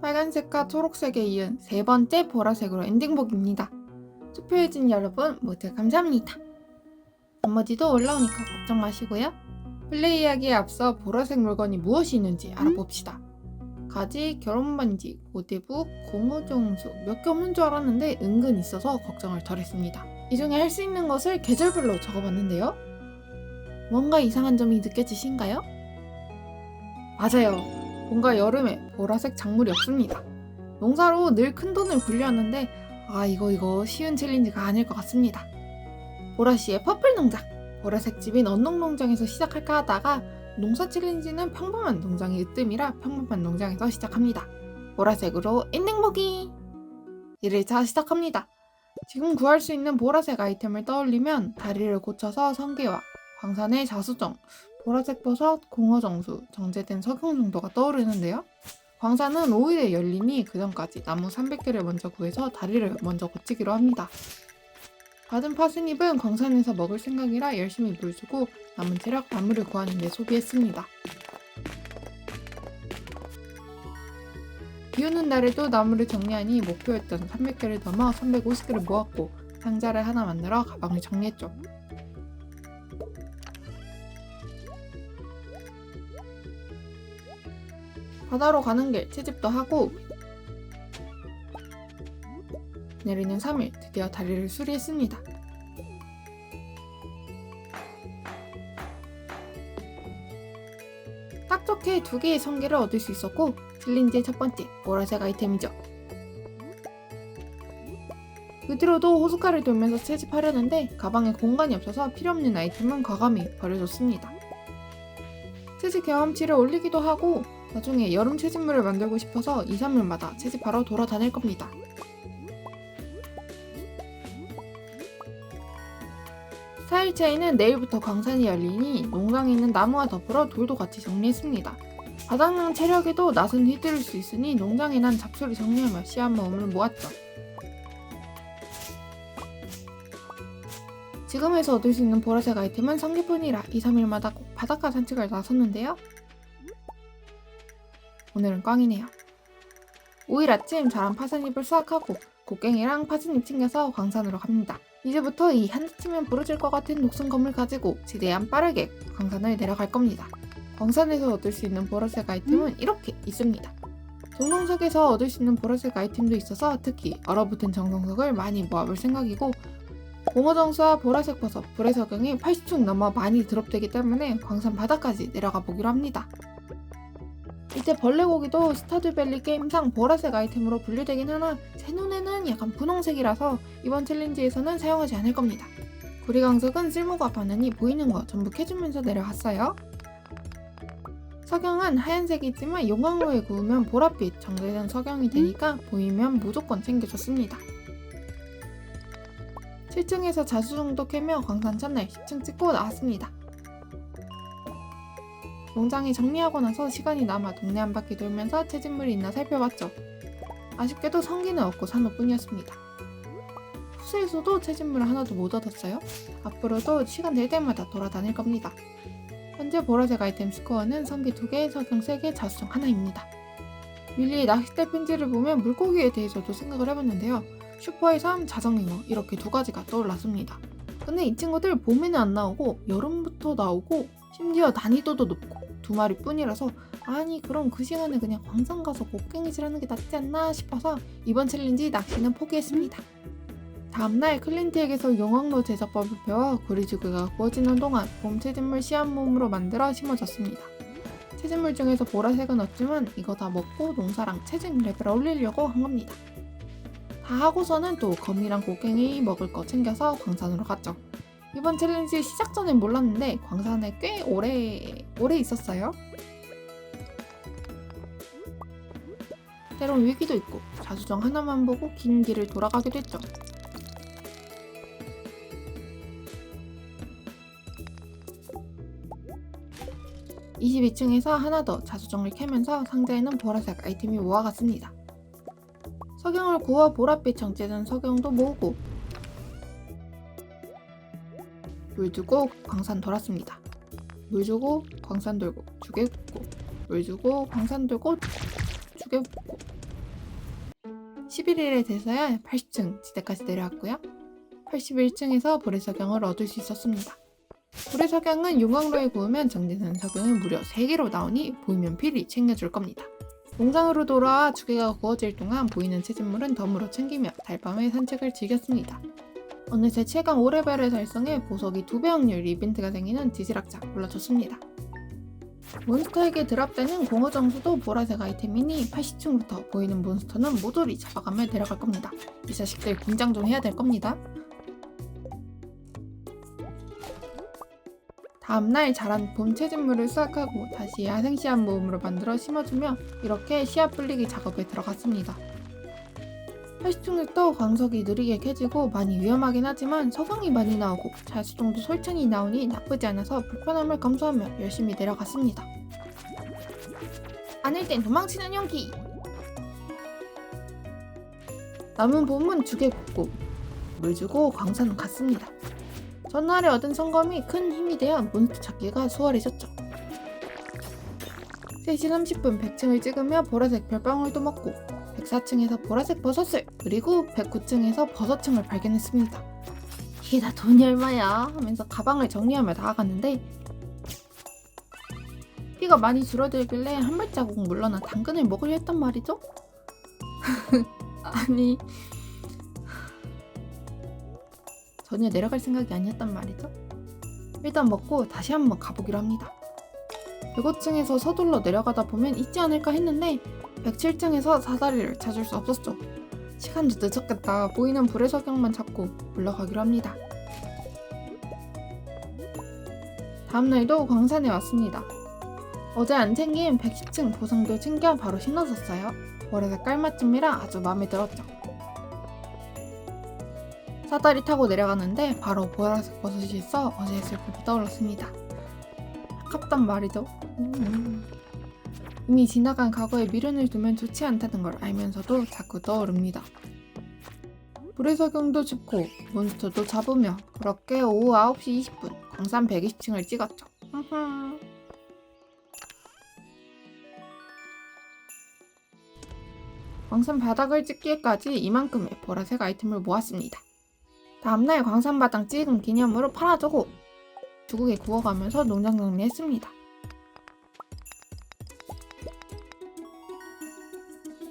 빨간색과 초록색에 이은 세 번째 보라색으로 엔딩곡입니다. 투표해준 여러분 모두 감사합니다. 나머지도 올라오니까 걱정 마시고요. 플레이하기에 앞서 보라색 물건이 무엇이 있는지 알아봅시다. 가지, 결혼반지, 고대북, 고무종수 몇 개 없는 줄 알았는데 은근 있어서 걱정을 덜 했습니다. 이 중에 할 수 있는 것을 계절별로 적어봤는데요. 뭔가 이상한 점이 느껴지신가요? 맞아요. 뭔가 여름에 보라색 작물이 없습니다. 농사로 늘 큰돈을 불려왔는데 이거 쉬운 챌린지가 아닐 것 같습니다. 보라씨의 퍼플 농장! 보라색 집인 언농농장에서 시작할까 하다가 농사 챌린지는 평범한 농장이 으뜸이라 평범한 농장에서 시작합니다. 보라색으로 엔딩보기! 1일차 시작합니다. 지금 구할 수 있는 보라색 아이템을 떠올리면 다리를 고쳐서 성게와 광산의 자수정, 보라색 버섯, 공어정수, 정제된 석영 정도가 떠오르는데요. 광산은 5일에 열리니 그 전까지 나무 300개를 먼저 구해서 다리를 먼저 고치기로 합니다. 받은 파스잎은 광산에서 먹을 생각이라 열심히 물 주고 남은 체력 나무를 구하는 데 소비했습니다. 비오는 날에도 나무를 정리하니 목표였던 300개를 넘어 350개를 모았고 상자를 하나 만들어 가방을 정리했죠. 바다로 가는 길 채집도 하고 내리는 3일 드디어 다리를 수리했습니다. 딱 좋게 2개의 성게를 얻을 수 있었고 챌린지의 첫 번째 보라색 아이템이죠. 그 뒤로도 호숫가를 돌면서 채집하려는데 가방에 공간이 없어서 필요없는 아이템은 과감히 버려줬습니다. 채집 경험치를 올리기도 하고 나중에 여름 채집물을 만들고 싶어서 2, 3일마다 채집하러 돌아다닐 겁니다. (4일) 차에는 내일부터 광산이 열리니 농장에 있는 나무와 덮으러 돌도 같이 정리했습니다. 바닥난 체력에도 낫은 휘두를 수 있으니 농장에 난 잡초를 정리하며 씨앗 모음을 모았죠. 지금에서 얻을 수 있는 보라색 아이템은 성게뿐이라 2, 3일마다 꼭 바닷가 산책을 나섰는데요. 오늘은 꽝이네요. 5일 아침 자란 파스잎을 수확하고 곡괭이랑 파스잎 챙겨서 광산으로 갑니다. 이제부터 이 한치면 부러질 것 같은 녹슨 검을 가지고 최대한 빠르게 광산을 내려갈 겁니다. 광산에서 얻을 수 있는 보라색 아이템은 이렇게 있습니다. 정성석에서 얻을 수 있는 보라색 아이템도 있어서 특히 얼어붙은 정성석을 많이 모아볼 생각이고 공어정수와 보라색 버섯, 불의 석영이 80층 넘어 많이 드롭되기 때문에 광산 바닥까지 내려가 보기로 합니다. 이제 벌레고기도 스타듀밸리 게임상 보라색 아이템으로 분류되긴 하나 제 눈에는 약간 분홍색이라서 이번 챌린지에서는 사용하지 않을 겁니다. 구리강석은 쓸모가 많으니 보이는 거 전부 캐주면서 내려갔어요. 석영은 하얀색이지만 용광로에 구우면 보랏빛 정제된 석영이 되니까 보이면 무조건 챙겨줬습니다. 7층에서 자수정도 캐며 광산 첫날 10층 찍고 나왔습니다. 농장이 정리하고 나서 시간이 남아 동네 한 바퀴 돌면서 채집물이 있나 살펴봤죠. 아쉽게도 성게는 얻고 산 것뿐이었습니다. 후스에서도 채집물을 하나도 못 얻었어요. 앞으로도 시간 될 때마다 돌아다닐 겁니다. 현재 보라색 아이템 스코어는 성게 2개, 석영 3개, 자수정 하나입니다. 윌리의 낚싯대 편지를 보면 물고기에 대해서도 생각을 해봤는데요. 슈퍼의 삶, 자정잉어 이렇게 2가지가 떠올랐습니다. 근데 이 친구들 봄에는 안 나오고 여름부터 나오고 심지어 난이도도 높고 2마리 뿐이라서 그럼 그 시간에 그냥 광산 가서 곡괭이질 하는 게 낫지 않나 싶어서 이번 챌린지 낚시는 포기했습니다. 다음날 클린트에게서 용광로 제작법을 배워 구리지구가 구워지는 동안 봄 채집물 씨앗 모음으로 만들어 심어줬습니다. 채집물 중에서 보라색은 없지만 이거 다 먹고 농사랑 채집 레벨 올리려고 한 겁니다. 다 하고서는 또 거미랑 곡괭이 먹을 거 챙겨서 광산으로 갔죠. 이번 챌린지 시작 전엔 몰랐는데 광산에 꽤 오래 있었어요. 때론 위기도 있고 자수정 하나만 보고 긴 길을 돌아가기도 했죠. (22층에서) 하나 더 자수정을 캐면서 상자에는 보라색 아이템이 모아갔습니다. 석영을 구워 보랏빛 정제된 석영도 모으고 물 주고 광산 돌았습니다. 물 주고 광산 돌고 주게 붓고 물 주고 광산 돌고 주게 붓고 11일에 돼서야 80층 지대까지 내려왔고요. 81층에서 불의 석양을 얻을 수 있었습니다. 불의 석양은 용광로에 구우면 정제된 석양이 무려 3개로 나오니 보이면 필히 챙겨줄 겁니다. 농장으로 돌아와 주개가 구워질 동안 보이는 채집물은 덤으로 챙기며 달밤의 산책을 즐겼습니다. 어느새 최강 5레벨을 달성해 보석이 2배 확률 이벤트가 생기는 지질학자 골라줬습니다. 몬스터에게 드랍되는 공허정수도 보라색 아이템이니 80층부터 보이는 몬스터는 모조리 잡아가며 내려갈 겁니다. 이 자식들 긴장 좀 해야 될 겁니다. 다음날 자란 봄 채집물을 수확하고 다시 야생 씨앗 모음으로 만들어 심어주며 이렇게 씨앗 불리기 작업에 들어갔습니다. 80층부터 광석이 느리게 캐지고 많이 위험하긴 하지만 석영이 많이 나오고 자수정도 솔창이 나오니 나쁘지 않아서 불편함을 감수하며 열심히 내려갔습니다. 아닐 땐 도망치는 용기! 남은 봄은 주개 굽고 물 주고 광산은 갔습니다. 전날에 얻은 성검이 큰 힘이 되어 몬스터 찾기가 수월해졌죠. 3시 30분 100층을 찍으며 보라색 별방울도 먹고 104층에서 보라색 버섯을 그리고 109층에서 버섯층을 발견했습니다. 이게 다 돈이 얼마야 하면서 가방을 정리하며 나아갔는데 피가 많이 줄어들길래 한 발자국 물러나 당근을 먹으려 했단 말이죠? 아니 전혀 내려갈 생각이 아니었단 말이죠. 일단 먹고 다시 한번 가보기로 합니다. 105층에서 서둘러 내려가다 보면 있지 않을까 했는데 107층에서 사다리를 찾을 수 없었죠. 시간도 늦었겠다. 보이는 불의 석양만 잡고 올라가기로 합니다. 다음날도 광산에 왔습니다. 어제 안 챙긴 110층 보상도 챙겨 바로 신어줬어요. 보라색 깔맞춤이라 아주 마음에 들었죠. 사다리 타고 내려가는데 바로 보라색 버섯이 있어 어제의 슬픔이 떠올랐습니다. 아깝단 말이죠. 이미 지나간 과거에 미련을 두면 좋지 않다는 걸 알면서도 자꾸 떠오릅니다. 불의 석영도 줍고 몬스터도 잡으며 그렇게 오후 9시 20분 광산 120층을 찍었죠. 광산 바닥을 찍기까지 이만큼의 보라색 아이템을 모았습니다. 다음날 광산 바닥 찍은 기념으로 팔아주고 주국에 구워가면서 농장 정리했습니다.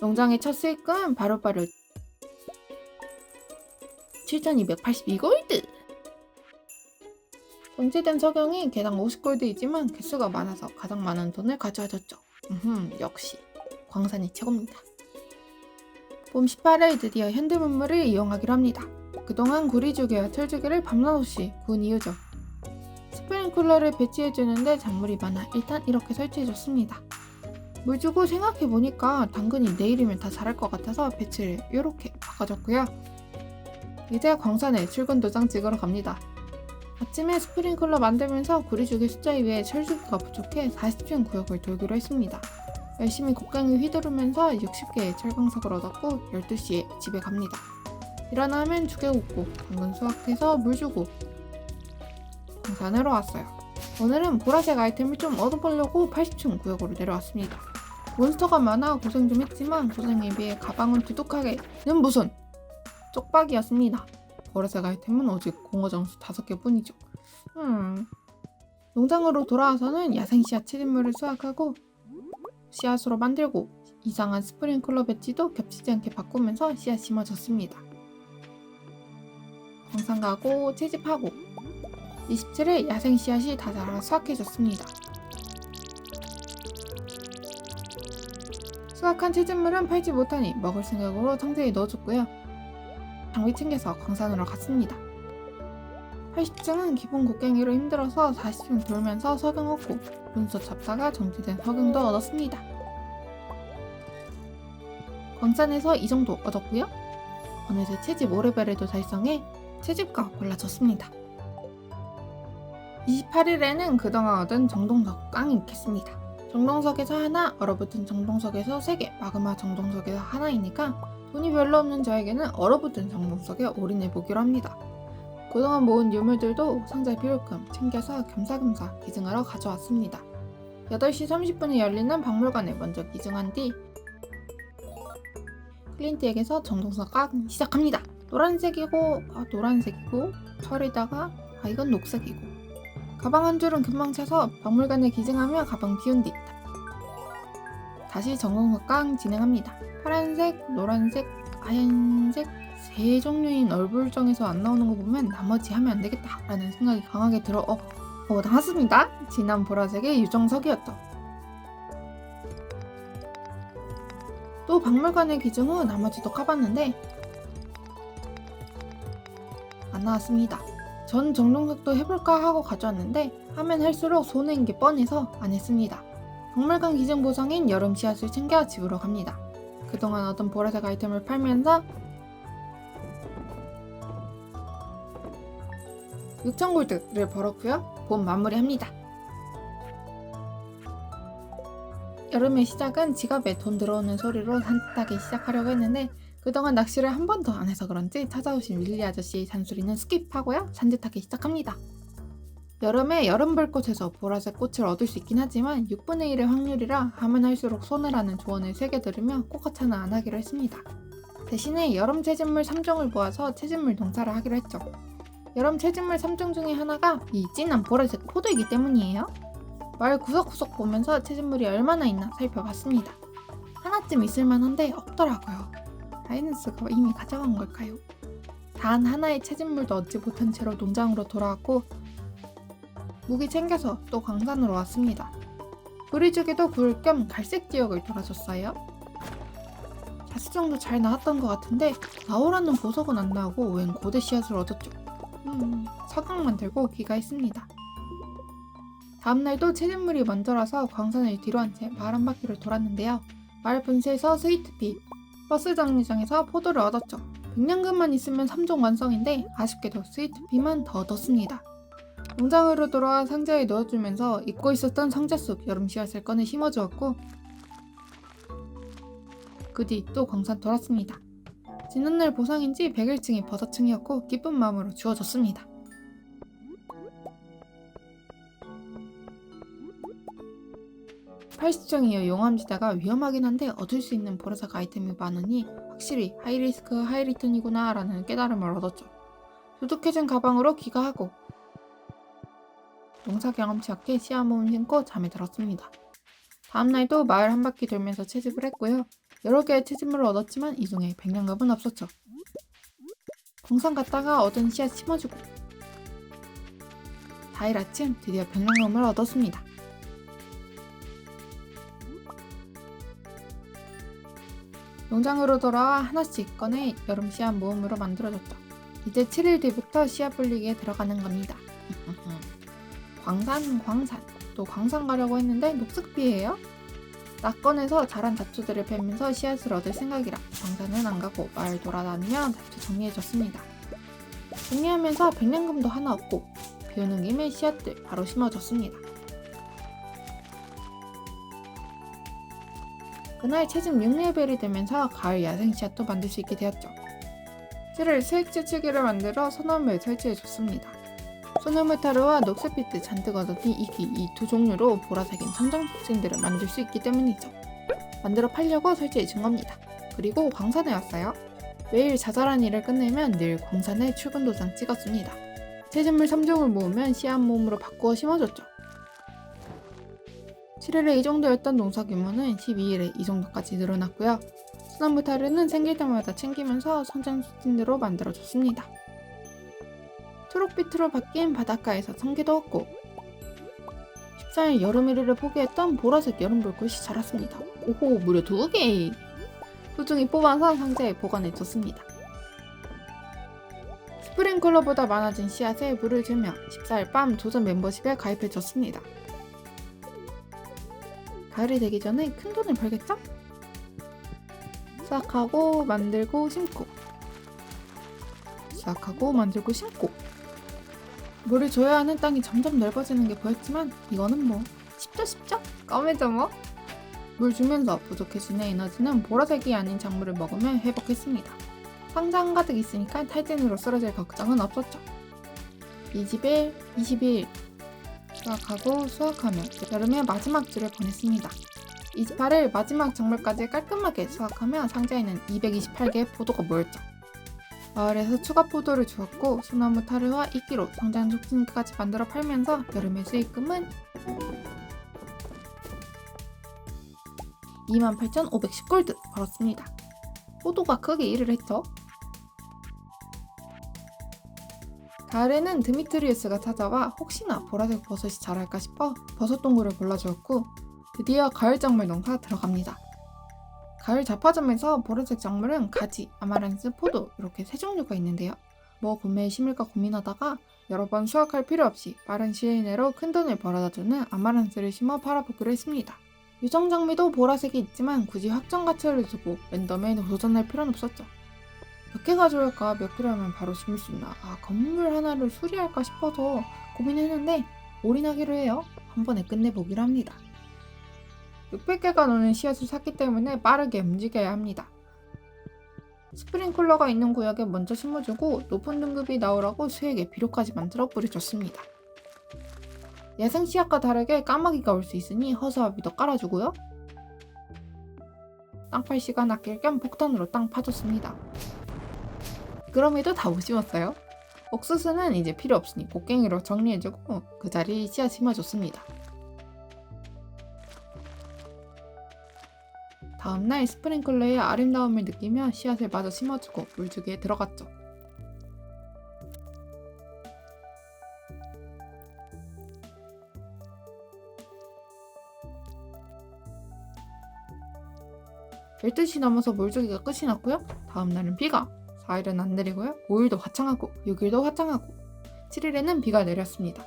농장의 첫 수익금은 바로바로 7,282골드! 정제된 석영이 개당 50골드이지만 개수가 많아서 가장 많은 돈을 가져와줬죠. 역시 광산이 최고입니다. 봄 18일 드디어 현대문물을 이용하기로 합니다. 그동안 구리주개와 철주개를 밤낮없이 구운 이유죠. 스프링클러를 배치해주는데 작물이 많아 일단 이렇게 설치해줬습니다. 물 주고 생각해보니까 당근이 내일이면 다 자랄 것 같아서 배치를 이렇게 바꿔줬고요. 이제 광산에 출근 도장 찍으러 갑니다. 아침에 스프링클러 만들면서 구리주개 숫자 위에 철주개가 부족해 40층 구역을 돌기로 했습니다. 열심히 곡괭이 휘두르면서 60개의 철광석을 얻었고 12시에 집에 갑니다. 일어나면 주개 굽고 당근 수확해서 물 주고 광산으로 왔어요. 오늘은 보라색 아이템을 좀 얻어보려고 80층 구역으로 내려왔습니다. 몬스터가 많아 고생 좀 했지만 고생에 비해 가방은 두둑하게는 무슨 쪽박이었습니다. 보라색 아이템은 오직 공허정수 5개 뿐이죠. 농장으로 돌아와서는 야생씨앗 채집물을 수확하고 씨앗으로 만들고 이상한 스프링클러 배지도 겹치지 않게 바꾸면서 씨앗 심어줬습니다. 광산 가고 채집하고 27일 야생 씨앗이 다 자라 수확해줬습니다. 수확한 채집물은 팔지 못하니 먹을 생각으로 상자에 넣어줬고요. 장비 챙겨서 광산으로 갔습니다. 80층은 기본 곡괭이로 힘들어서 40층 돌면서 석영 얻고 몬스터 잡다가 정지된 석영도 얻었습니다. 광산에서 이 정도 얻었고요. 어느새 채집 5레벨에도 달성해 채집가 골라줬습니다. 28일에는 그동안 얻은 정동석 깡이 있겠습니다. 정동석에서 하나, 얼어붙은 정동석에서 3개, 마그마 정동석에서 하나이니까 돈이 별로 없는 저에게는 얼어붙은 정동석에 올인해보기로 합니다. 그동안 모은 유물들도 상자에 필요금 챙겨서 겸사겸사 기증하러 가져왔습니다. 8시 30분에 열리는 박물관에 먼저 기증한 뒤 클린트에게서 정동석 깡 시작합니다. 노란색이고 털에다가 이건 녹색이고 가방 한 줄은 금방 차서 박물관에 기증하며 가방 비운 뒤 다시 정동석 깡 진행합니다. 파란색, 노란색, 하얀색 세 종류인 얼굴정에서 안 나오는 거 보면 나머지 하면 안 되겠다 라는 생각이 강하게 들어 나왔습니다. 진한 보라색의 유정석이었죠. 또 박물관에 기증 후 나머지도 까봤는데 안 나왔습니다. 전 정동석도 해볼까 하고 가져왔는데 하면 할수록 손해인 게 뻔해서 안 했습니다. 박물관 기증 보상인 여름 씨앗을 챙겨 집으로 갑니다. 그동안 얻은 보라색 아이템을 팔면서 6,000골드를 벌었고요. 봄 마무리합니다. 여름의 시작은 지갑에 돈 들어오는 소리로 산뜻하게 시작하려고 했는데 그동안 낚시를 한 번도 안 해서 그런지 찾아오신 윌리 아저씨의 잔소리는 스킵하고요. 산뜻하게 시작합니다. 여름에 여름 불꽃에서 보라색 꽃을 얻을 수 있긴 하지만 6분의 1의 확률이라 하면 할수록 손해라는 조언을 새겨 들으며 꽃가차는 안 하기로 했습니다. 대신에 여름 채집물 3종을 모아서 채집물 농사를 하기로 했죠. 여름 채집물 3종 중에 하나가 이 진한 보라색 포도이기 때문이에요. 마을 구석구석 보면서 채집물이 얼마나 있나 살펴봤습니다. 하나쯤 있을만한데 없더라고요. 라이너스가 이미 가져간 걸까요? 단 하나의 채집물도 얻지 못한 채로 농장으로 돌아왔고 무기 챙겨서 또 광산으로 왔습니다. 브리죽에도 구울 겸 갈색 지역을 돌아줬어요. 자수정도 잘 나왔던 것 같은데 나오라는 보석은 안 나오고 웬 고대 씨앗을 얻었죠. 석양만 들고 귀가했습니다. 다음날도 채집물이 먼저라서 광산을 뒤로 한 채 마을 한 바퀴를 돌았는데요. 마을 분수에서 스위트피, 버스 정류장에서 포도를 얻었죠. 백년금만 있으면 3종 완성인데 아쉽게도 스위트피만 더 얻었습니다. 농장으로 돌아와 상자에 넣어주면서 잊고 있었던 상자 속 여름 씨앗을 꺼내 심어주었고 그 뒤 또 광산 돌았습니다. 지난날 보상인지 101층이 버섯층이었고 기쁜 마음으로 주워줬습니다. 팔십정이어 용암지대가 위험하긴 한데 얻을 수 있는 보라색 아이템이 많으니 확실히 하이리스크 하이리턴이구나 라는 깨달음을 얻었죠. 두둑해진 가방으로 귀가하고 농사 경험치 없게 씨앗 모음 신고 잠에 들었습니다. 다음날도 마을 한 바퀴 돌면서 채집을 했고요. 여러 개의 채집물을 얻었지만 이 중에 백년갑은 없었죠. 광산 갔다가 얻은 씨앗 심어주고 다일 아침 드디어 백년갑을 얻었습니다. 농장으로 돌아와 하나씩 꺼내 여름 씨앗 모음으로 만들어줬죠. 이제 7일 뒤부터 씨앗 불리기에 들어가는 겁니다. 광산 또 광산 가려고 했는데 녹색비예요. 낙건에서 자란 다초들을 베면서 씨앗을 얻을 생각이라 광산은 안 가고 마을 돌아다니며 다초 정리해줬습니다. 정리하면서 백년금도 하나 얻고 비오는 김에 씨앗들 바로 심어줬습니다. 그날 채집 6레벨이 되면서 가을 야생 씨앗도 만들 수 있게 되었죠. 실을 스웩치치기를 만들어 소나무에 설치해줬습니다. 소나무 타르와 녹색빛을 잔뜩 얻었니 이 두 종류로 보라색인 성장식물들을 만들 수 있기 때문이죠. 만들어 팔려고 설치해준 겁니다. 그리고 광산에 왔어요. 매일 자잘한 일을 끝내면 늘 광산에 출근 도장 찍었습니다. 채집물 3종을 모으면 씨앗 모음으로 바꾸어 심어줬죠. 7일에 이 정도였던 농사 규모는 12일에 이 정도까지 늘어났고요. 소나무 타르는 생길 때마다 챙기면서 성장식물대로 만들어줬습니다. 초록빛으로 바뀐 바닷가에서 성게도 얻고 14일 여름 1일을 포기했던 보라색 여름 불꽃이 자랐습니다. 오호, 무려 2개! 소중히 뽑아서 상자에 보관해뒀습니다. 스프링클러보다 많아진 씨앗에 물을 주며 14일 밤 조전 멤버십에 가입해줬습니다. 가을이 되기 전에 큰돈을 벌겠죠? 수확하고 만들고 심고 수확하고 만들고 심고 물을 줘야 하는 땅이 점점 넓어지는 게 보였지만 이거는 뭐 쉽죠? 껌이죠 뭐? 물 주면서 부족해지는 에너지는 보라색이 아닌 작물을 먹으면 회복했습니다. 상자 한가득 있으니까 탈진으로 쓰러질 걱정은 없었죠. 20일, 22일 수확하고 수확하며 여름의 마지막 주를 보냈습니다. 28일 마지막 작물까지 깔끔하게 수확하며 상자에는 228개의 포도가 모였죠. 마을에서 추가 포도를 주었고 소나무 타르와 이끼로 성장 촉진기까지 만들어 팔면서 여름의 수익금은 28,510골드 벌었습니다. 포도가 크게 일을 했죠. 가을에는 드미트리우스가 찾아와 혹시나 보라색 버섯이 자랄까 싶어 버섯 동굴을 골라주었고 드디어 가을 작물 농사 들어갑니다. 가을 잡화점에서 보라색 작물은 가지, 아마란스, 포도 이렇게 세 종류가 있는데요. 뭐 구매에 심을까 고민하다가 여러 번 수확할 필요 없이 빠른 시일 내로 큰돈을 벌어다주는 아마란스를 심어 팔아보기로 했습니다. 유정장미도 보라색이 있지만 굳이 확정 가치를 두고 랜덤에 도전할 필요는 없었죠. 몇 개가 좋을까, 몇 개라면 바로 심을 수 있나, 건물 하나를 수리할까 싶어서 고민했는데 올인하기로 해요. 한 번에 끝내보기로 합니다. 600개가 넘는 씨앗을 샀기 때문에 빠르게 움직여야 합니다. 스프링클러가 있는 구역에 먼저 심어주고 높은 등급이 나오라고 수액에 비료까지 만들어 뿌려줬습니다. 야생 씨앗과 다르게 까마귀가 올 수 있으니 허수아비도 깔아주고요. 땅 팔 시간 아낄 겸 폭탄으로 땅 파줬습니다. 그럼에도 다 못 심었어요. 옥수수는 이제 필요 없으니 곡괭이로 정리해주고 그 자리에 씨앗 심어줬습니다. 다음날 스프링클러의 아름다움을 느끼며 씨앗을 마저 심어주고 물주기에 들어갔죠. 열두 시 넘어서 물주기가 끝이 났고요. 다음날은 비가, 4일은 안 내리고요. 5일도 화창하고 6일도 화창하고 7일에는 비가 내렸습니다.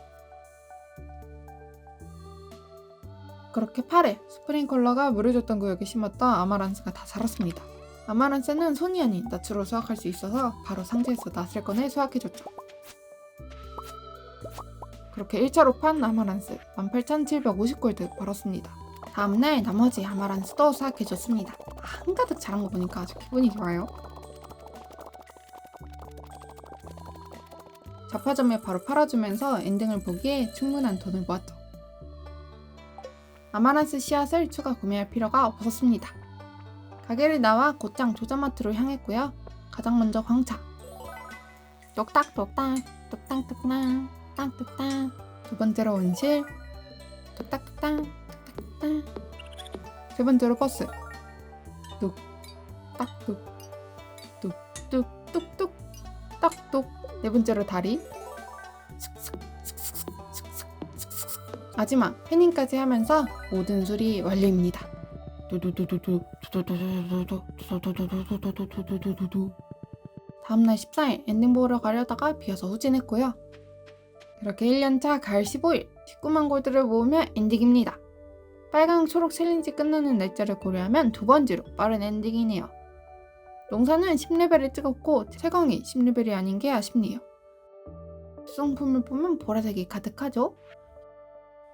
그렇게 8일 스프링클러가 물을 줬던 구역에 심었던 아마란스가 다 자랐습니다. 아마란스는 손이 아닌 낯으로 수확할 수 있어서 바로 상자에서 낫을 꺼내 수확해줬죠. 그렇게 1차로 판 아마란스 18,750골드 벌었습니다. 다음날 나머지 아마란스도 수확해줬습니다. 한가득 자란 거 보니까 아주 기분이 좋아요. 잡화점에 바로 팔아주면서 엔딩을 보기에 충분한 돈을 모았죠. 아마란스 씨앗을 추가 구매할 필요가 없었습니다. 가게를 나와 곧장 조자마트로 향했고요. 가장 먼저 광차, 똑딱똑딱, 똑딱똑딱, 땅똑딱. 두 번째로 온실, 똑딱똑딱, 똑딱똑딱. 세 번째로 버스, 뚝딱뚝, 뚝뚝뚝뚝, 딱뚝. 네 번째로 다리, 마지막 패닝까지 하면서 모든 술이 완료입니다. 다음날 14일 엔딩 보러 가려다가 비어서 후진했고요. 이렇게 1년차 가을 15일 19만 골드를 모으며 엔딩입니다. 빨강 초록 챌린지 끝나는 날짜를 고려하면 두 번째로 빠른 엔딩이네요. 농사는 10레벨을 찍었고 채광이 10레벨이 아닌 게 아쉽네요. 수성품을 보면 보라색이 가득하죠?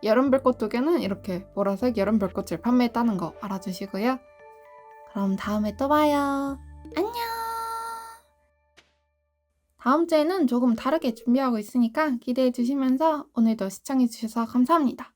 여름 별꽃 2개는 이렇게 보라색 여름 별꽃을 판매했다는 거 알아주시고요. 그럼 다음에 또 봐요. 안녕! 다음 주에는 조금 다르게 준비하고 있으니까 기대해 주시면서 오늘도 시청해 주셔서 감사합니다.